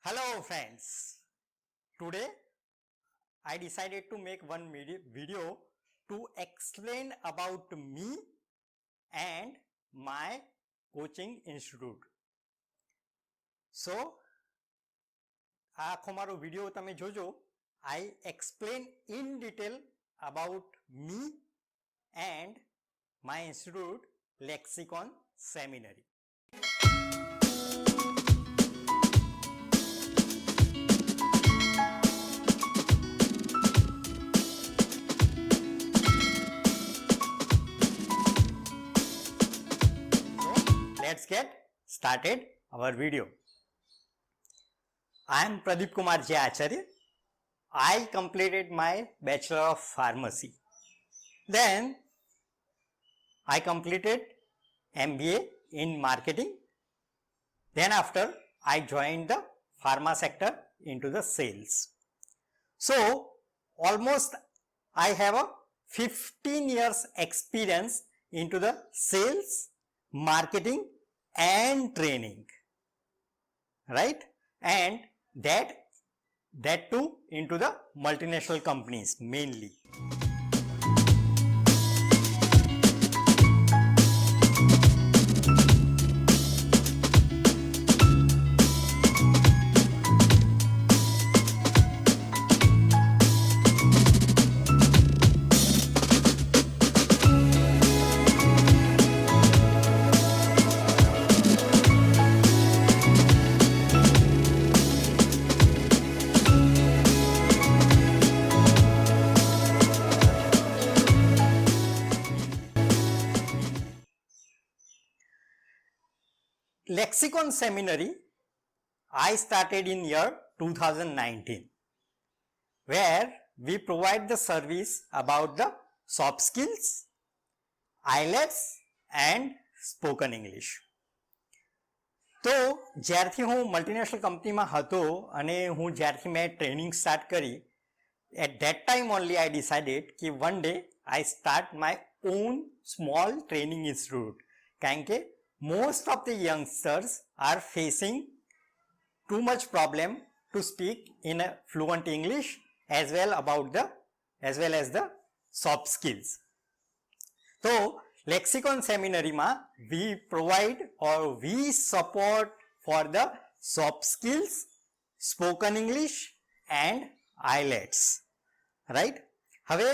Hello friends, today I decided to make one video to explain about me and my coaching institute. So આ આખો મારો video તમે જોજો. I explain in detail about me and my institute Lexicon Seminary. Let's get started our video. I am Pradeep Kumar J. Acharya. I completed my Bachelor of Pharmacy. Then I completed MBA in Marketing. Then after I joined the pharma sector into the sales. So almost I have a 15 years experience into the sales, marketing and training, right? And that too into the multinational companies mainly. Lexicon Seminary I started in year 2019, where we provide the service about the soft skills, IELTS and spoken English. તો જ્યારથી હું multinational કંપનીમાં હતો અને હું જ્યારથી મેં training start કરી, at that time only I decided कि one day I start my own small training institute. કારણ કે most of the youngsters are facing too much problem to speak in a fluent English as well as the soft skills. So Lexicon Seminary ma we provide or we support for the soft skills, spoken English and IELTS, right? હવે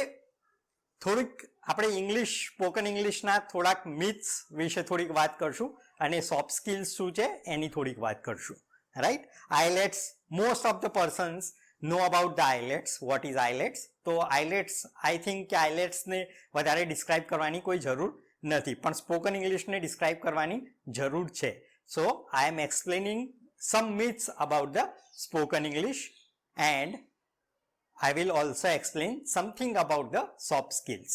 થોડીક આપણે English spoken ઇંગ્લિશના થોડાક myths વિશે થોડીક વાત કરશું અને soft skills શું છે એની થોડીક વાત કરશું, right? IELTS, most of the persons know about the IELTS. What is IELTS? તો આઈલેટ્સ આઈ થિંક કે આઈલેટ્સને વધારે ડિસ્ક્રાઇબ કરવાની કોઈ જરૂર નથી, પણ સ્પોકન ઇંગ્લિશને ડિસ્ક્રાઇબ કરવાની જરૂર છે. So I am explaining some myths about the spoken English and I will also explain something about the soft skills.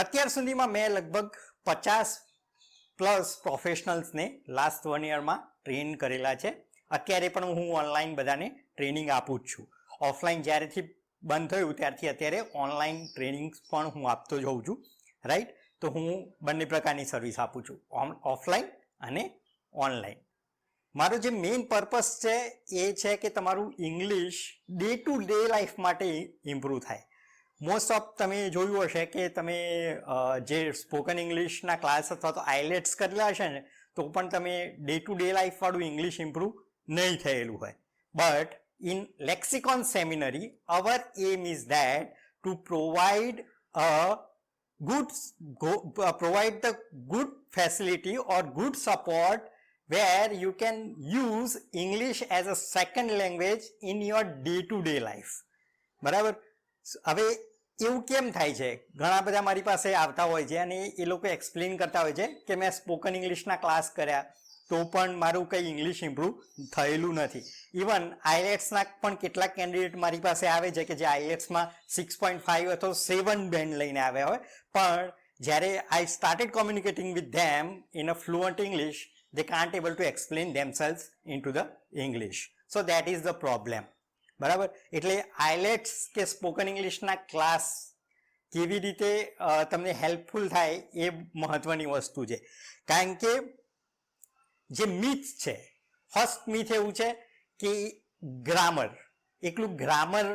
અત્યાર સુધીમાં મેં લગભગ 50+ પ્રોફેશનલ્સને લાસ્ટ 1 યરમાં ટ્રેન કરેલા છે. અત્યારે પણ હું ઓનલાઈન બધાને ટ્રેનિંગ આપું જ છું. ઓફલાઈન જ્યારેથી બંધ થયું ત્યારથી અત્યારે ઓનલાઈન ટ્રેનિંગ પણ હું આપતો જઉં છું, રાઈટ? તો હું બંને પ્રકારની સર્વિસ આપું છું, ઓફલાઈન અને ઓનલાઈન. મારો જે મેઇન પર્પસ છે એ છે કે તમારું English day to day life માટે ઇમ્પ્રૂવ થાય. મોસ્ટ ઓફ તમે જોયું હશે કે તમે જે સ્પોકન ઇંગ્લિશના ક્લાસ અથવા તો આઈલેટ્સ કરેલા હશે ને તો પણ તમે ડે ટુ ડે લાઈફવાળું ઇંગ્લિશ ઇમ્પ્રૂવ નહીં થયેલું હોય. But in Lexicon Seminary our aim is that to provide the good facility or good support where you can use English as a second language in your day-to-day life. બરાબર? હવે એવું કેમ થાય છે? ઘણા બધા મારી પાસે આવતા હોય છે અને એ લોકો એક્સપ્લેન કરતા હોય છે કે મેં સ્પોકન ઇંગ્લિશના ક્લાસ કર્યા તો પણ મારું કંઈ ઇંગ્લિશ ઇમ્પ્રૂવ થયેલું નથી. ઇવન આઈલેટ્સના પણ કેટલાક કેન્ડિડેટ મારી પાસે આવે છે કે જે આઈલેટ્સમાં 6.5 અથવા 7 બેન્ડ લઈને આવ્યા હોય, પણ જ્યારે I started communicating with them in a fluent English, they can't able to explain themselves into the English. So that is the problem. બરાબર? એટલે આઈલેટ્સ કે સ્પોકન ઇંગ્લિશના ક્લાસ કેવી રીતે તમને હેલ્પફુલ થાય એ મહત્વની વસ્તુ છે. કારણ કે જે મિથ છે, ફર્સ્ટ મિથ એવું છે કે ગ્રામર, એકલું ગ્રામર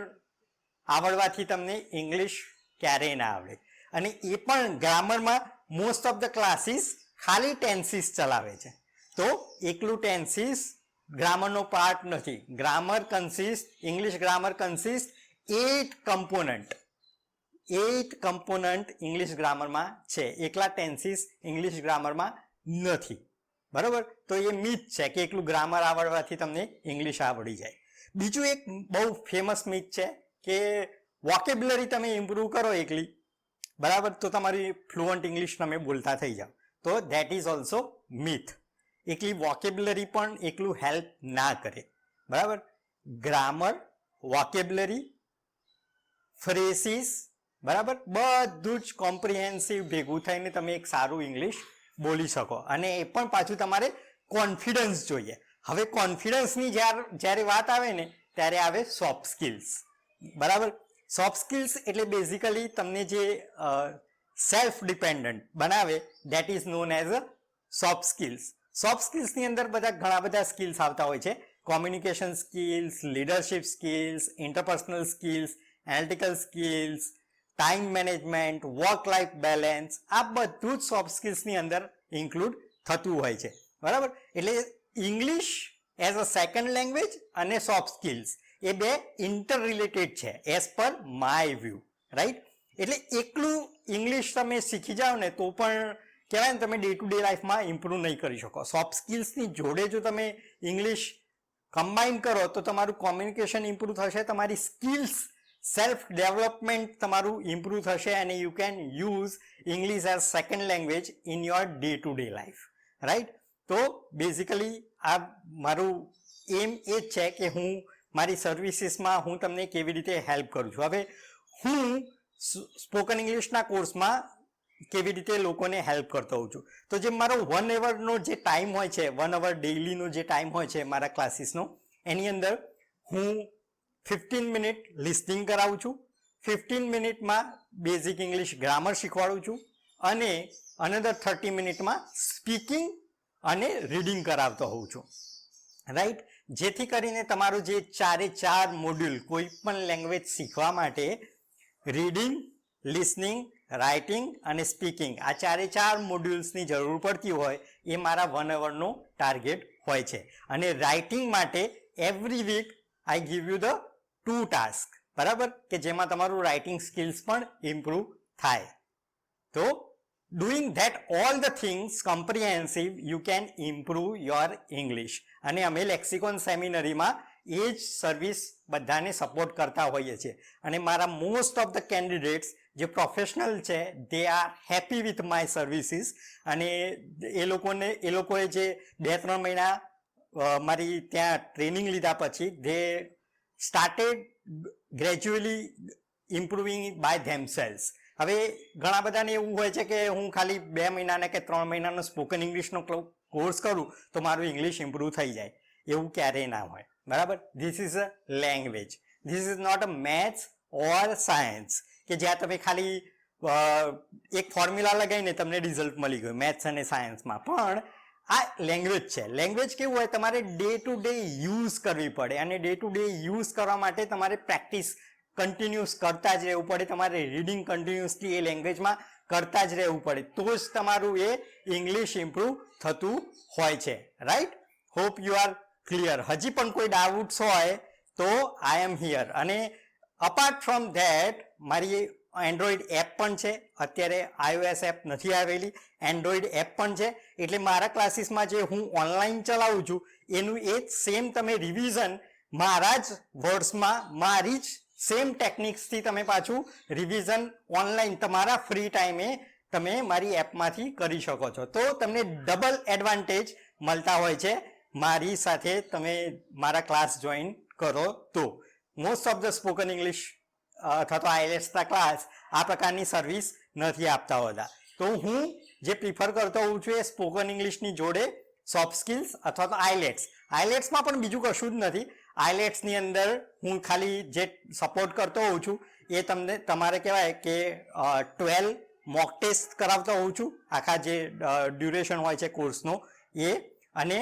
આવડવાથી તમને ઇંગ્લિશ ક્યારેય ના આવડે. અને એ પણ ગ્રામરમાં મોસ્ટ ઓફ ધ ક્લાસીસ ખાલી ટેન્સીસ ચલાવે છે. તો એકલું ટેન્સીસ ગ્રામરનો પાર્ટ નથી. Grammar consist, English grammar consist 8 component English ગ્રામરમાં છે. એકલા ટેન્સીસ ઇંગ્લિશ ગ્રામરમાં નથી. બરોબર? તો એ મિથ છે કે એકલું ગ્રામર આવડવાથી તમને ઇંગ્લિશ આવડી જાય. બીજું એક બહુ ફેમસ મિથ છે કે વોકેબ્યુલરી તમે ઇમ્પ્રૂવ કરો એકલી, બરાબર, તો તમારી ફ્લુઅન્ટ ઇંગ્લિશ તમે બોલતા થઈ જાઓ. તો ધેટ ઇઝ ઓલ્સો મિથ. એકલી વોકેબ્યુલરી પણ એકલું હેલ્પ ના કરે. બરાબર? ગ્રામર, વોકેબ્યુલરી, ફ્રેસીસ, બરાબર, બધું જ કોમ્પ્રિહેન્સિવ ભેગું થઈને તમે એક સારું ઇંગ્લિશ બોલી શકો. અને એ પણ પાછું તમારે કોન્ફિડન્સ જોઈએ. હવે કોન્ફિડન્સની જ્યારે વાત આવે ને ત્યારે આવે સોફ્ટ સ્કિલ્સ. બરાબર? સોફ્ટ સ્કિલ્સ એટલે બેઝિકલી તમને જે સેલ્ફ ડિપેન્ડન્ટ બનાવે, that is known as a soft skills. Soft સ્કિલ્સની અંદર ઘણા બધા સ્કિલ્સ આવતા હોય છે. Communication skills, leadership skills, interpersonal skills, analytical skills, time management, work life balance, આ બધું જ સોફ્ટ સ્કિલ્સની અંદર ઇન્ક્લુડ થતું હોય છે. બરાબર? એટલે English as a second language અને સોફ્ટ સ્કિલ્સ એ બે ઇન્ટર રિલેટેડ છે as per my view. Right? એટલે એકલું ઇંગ્લિશ તમે શીખી જાઓ ને તો પણ કહેવાય ને તમે ડે ટુ ડે લાઈફમાં ઇમ્પ્રૂવ નહીં કરી શકો. સોફ્ટ સ્કિલ્સની જોડે જો તમે ઇંગ્લિશ કમ્બાઈન કરો તો તમારું કોમ્યુનિકેશન ઇમ્પ્રૂવ થશે, તમારી સ્કિલ્સ, સેલ્ફ ડેવલપમેન્ટ તમારું ઇમ્પ્રૂવ થશે અને you can use English as second language in your day to day life. Right? તો બેઝિકલી આ મારું એમ એ જ છે કે હું મારી સર્વિસીસમાં હું તમને કેવી રીતે હેલ્પ કરું છું. હવે હું સ્પોકન ઇંગ્લિશના કોર્સમાં કેવી રીતે લોકોને હેલ્પ કરતો હોઉં છું. તો જે મારો 1 અવરનો જે ટાઈમ હોય છે, 1 અવર ડેઇલીનો જે ટાઈમ હોય છે મારા ક્લાસીસનો, એની અંદર હું 15 મિનિટ લિસનિંગ કરાવું છું, 15 મિનિટમાં બેઝિક ઇંગ્લિશ ગ્રામર શીખવાડું છું અને અનધર 30 મિનિટમાં સ્પીકિંગ અને રીડિંગ કરાવતો હોઉં છું. રાઈટ? જેથી કરીને તમારું જે 4 મોડ્યુલ કોઈ પણ લેંગ્વેજ શીખવા માટે રીડિંગ, લિસનિંગ, રાઇટિંગ અને સ્પીકિંગ, આ 4 મોડ્યુલ્સની જરૂર પડતી હોય એ મારા 1 અવરનો ટાર્ગેટ હોય છે. અને રાઇટિંગ માટે every week I give you the 2 task. બરાબર? કે જેમાં તમારું રાઇટિંગ સ્કિલ્સ પણ ઇમ્પ્રૂવ થાય. તો doing that all the things comprehensive you can improve your English. અને અમે લેક્સિકોન સેમિનરીમાં એ જ સર્વિસ બધાને સપોર્ટ કરતા હોઈએ છીએ. અને મારા મોસ્ટ ઓફ ધ કેન્ડિડેટ્સ જે પ્રોફેશનલ છે they are happy with my services. અને એ લોકોએ જે 2-3 મહિના મારી ત્યાં ટ્રેનિંગ લીધા પછી they started gradually improving by themselves. હવે ઘણા બધાને એવું હોય છે કે હું ખાલી 2 મહિનાના કે 3 મહિનાનો સ્પોકન ઇંગ્લિશનો કોર્સ કરું તો મારું ઇંગ્લિશ ઇમ્પ્રૂવ થઈ જાય. એવું ક્યારેય ના હોય. બરાબર? This is a language. This is not a maths or science કે જ્યાં તમે ખાલી એક ફોર્મ્યુલા લગાવીને તમને રિઝલ્ટ મળી ગયું મેથ્સ અને સાયન્સમાં. પણ આ લેંગ્વેજ છે. લેંગ્વેજ કેવું હોય, તમારે ડે ટુ ડે યુઝ કરવી પડે અને ડે ટુ ડે યુઝ કરવા માટે તમારે પ્રેક્ટિસ કન્ટિન્યુઅસ કરતા જ રહેવું પડે. તમારે રીડિંગ કન્ટિન્યુઅસલી એ લેંગ્વેજમાં કરતા જ રહેવું પડે. તો જ તમારું એ ઇંગ્લિશ ઇમ્પ્રૂવ થતું હોય છે. Right? Hope you are clear. હજી પણ કોઈ ડાઉટ્સ હોય તો આઈ એમ હિયર. અને અપાર્ટ ફ્રોમ ધેટ મારી એન્ડ્રોઈડ એપ પણ છે. અત્યારે iOS એપ નથી આવેલી, એન્ડ્રોઈડ એપ પણ છે. એટલે મારા ક્લાસીસમાં જે હું ઓનલાઈન ચલાવું છું એનું એ જ સેમ તમે રિવિઝન મારા જ વર્ડ્સમાં, મારી જ સેમ ટેકનિક્સથી તમે પાછું રિવિઝન ઓનલાઈન તમારા ફ્રી ટાઈમે તમે મારી એપમાંથી કરી શકો છો. તો તમને ડબલ એડવાન્ટેજ મળતા હોય છે મારી સાથે તમે મારા ક્લાસ જોઈન કરો તો. Most of the spoken English અથવા તો આઈલેટ્સના ક્લાસ આ પ્રકારની સર્વિસ નથી આપતા હોતા. તો હું જે પ્રિફર કરતો હોઉં છું એ સ્પોકન ઇંગ્લિશની જોડે સોફ્ટ સ્કિલ્સ અથવા તો આઈલેટ્સમાં પણ બીજું કશું જ નથી. આઈલેટ્સની અંદર હું ખાલી જે સપોર્ટ કરતો હોઉં છું એ તમારે કહેવાય કે 12 મોક ટેસ્ટ કરાવતો હોઉં છું. આખા જે ડ્યુરેશન હોય છે કોર્સનો એ અને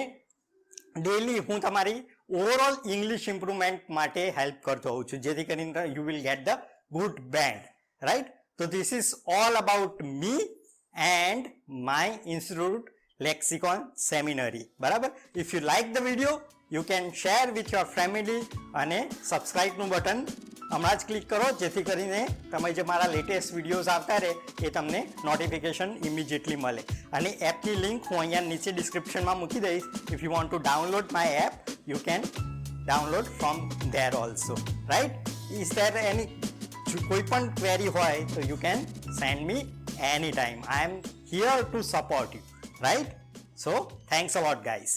ડેલી હું તમારી ઓવરઓલ ઇંગ્લિશ ઇમ્પ્રુવમેન્ટ માટે હેલ્પ કરતો હોઉં છું, જેથી કરીને you will get the good band, right. તો this is all about me and my institute Lexicon Seminary, બરાબર. If you like the video you can share with your family અને સબસ્ક્રાઇબનું બટન હમણાં જ ક્લિક કરો, જેથી કરીને તમે જે મારા લેટેસ્ટ વિડીયોઝ આવતા રહે એ તમને નોટિફિકેશન ઇમિડિયેટલી મળે. અને એપની લિંક હું અહીંયા નીચે ડિસ્ક્રિપ્શનમાં મૂકી દઈશ. If you want to download my app you can download from there also, right. Is there any કોઈ પણ ક્વેરી હોય તો you can send me any time. I am here to support you, right. So thanks a lot guys.